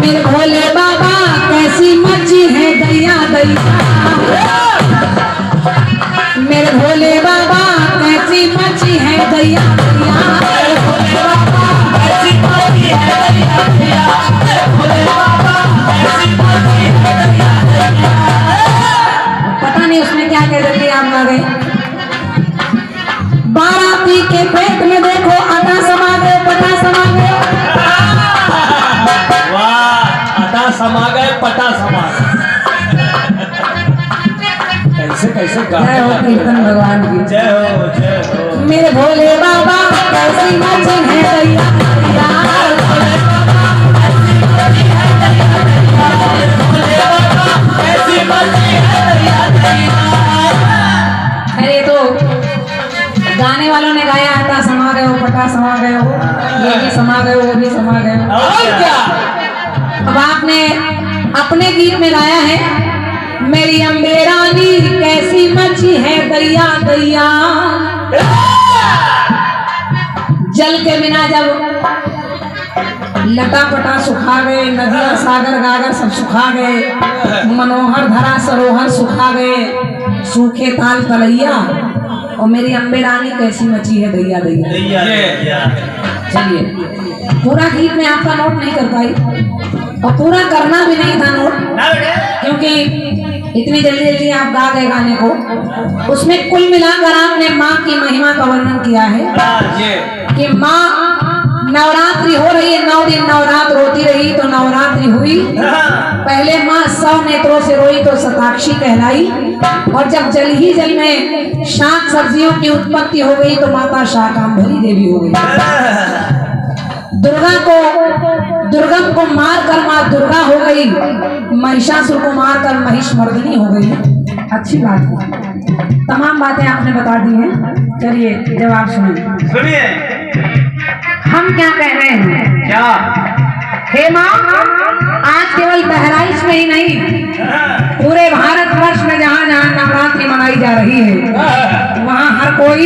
मेरे भोले बाबा कैसी मची है दैया दैया। मेरे भोले बाबा कैसी मची है दैया दैया। पता नहीं उसमें क्या कह देती आप ना गए। बाराती के पेट में देखो आटा समा गए, पटा समा गए। समा गए, पटा समा गए। कैसे कैसे जय हो कीर्तन भगवान की। जय हो जय हो। मेरे भोले बाबा कैसी मची है दैया दैया। अरे तो गाने वालों ने गाया आटा समा गए हो, पटा समा गए हो, ये भी समा गए हो, वो भी समा गए हो। और क्या? अब आपने अपने गीत में गाया है मेरी अम्बे रानी कैसी मची है दैया दैया। जल के बिना जब लटा पटा सुखा गए, नदियां सागर गागर सब सुखा गए, मनोहर धरा सरोहर सुखा गए, सूखे ताल तलैया, और मेरी अम्बे रानी कैसी मची है दैया दैया। चलिए पूरा गीत में आपका नोट नहीं कर पाई, और पूरा करना भी नहीं था नोट, क्योंकि इतनी जल्दी जल्दी आप गा गए गाने को। उसमें कुल मिलाकर आपने माँ की महिमा का वर्णन किया है कि माँ नवरात्रि हो रही है, 9 दिन नवरात्र होती रही तो नवरात्रि हुई। पहले माँ 100 नेत्रों से रोई तो शताक्षी कहलाई, और जब जल ही जल में शाक सब्जियों की उत्पत्ति हो गई तो माता शाकांभरी देवी हो गई। दुर्गम को मार कर माँ दुर्गा हो गई, महिषासुर को मार कर महिषमर्दिनी हो गई। अच्छी बात है, तमाम बातें आपने बता दी हैं। चलिए जवाब सुनिए। हम क्या कह रहे हैं? क्या? हे माँ, आज केवल बहराइच में ही नहीं, पूरे भारतवर्ष में जहाँ जहाँ नवरात्रि मनाई जा रही है, वहाँ हर कोई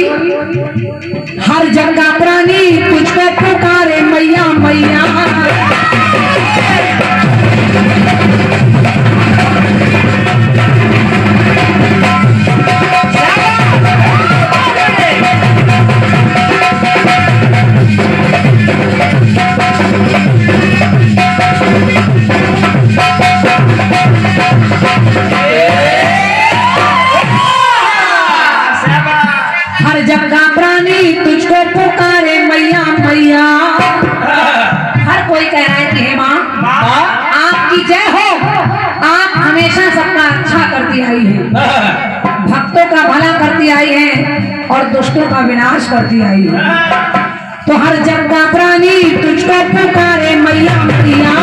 हर जगह प्राणी तुझको पुकारे मैया मैया। हर जगह प्राणी तुझको पुकारे मैया मैया। हर कोई कह रहा है कि हे माँ आपकी जय हो, आप हमेशा सबका अच्छा करती आई है, भक्तों का भला करती आई है और दुष्टों का विनाश करती आई है। तो हर जगह प्राणी तुझको पुकारे मैया मैया।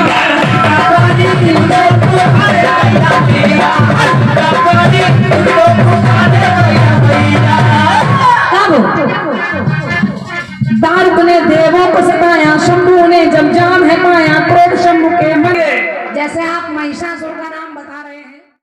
दारुक ने देवों को सताया, शंभू ने जब जाम है पाया, क्रोध शंभू के मन। जैसे आप महिषासुर का